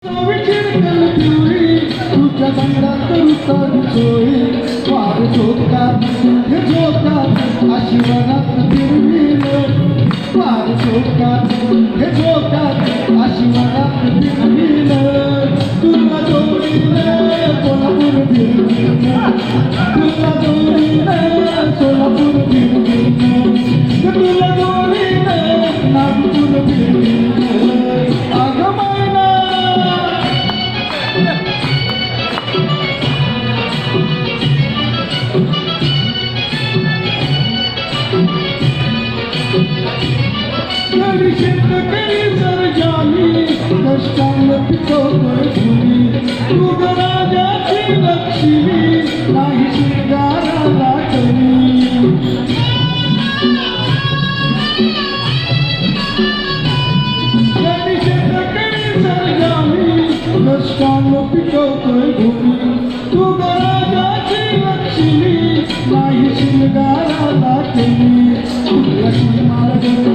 तुझ्या गंडात उतर सोयी वार झोकात हे झोकात अशी वनात फिरविलं वार झोकात हे झोकात अशी वनात फिरविलं तुला जोडीनं कोल्हापूर फिरविलं तुला जोडीनं सोलापूर फिरविलं तुला जोडीनं नागपूर फिरविलं अगं मैना करी शेतकरी सर्जानी कष्टानं पिकवतोय भूमी तू ग राजाची लक्ष्मी नाही शृंगाराला कमी करी शेतकरी सर्जानी कष्टानं पिकवतोय भूमी तू ग राजाची लक्ष्मी नाही शृंगाराला कमी लक्ष्मी मार्ग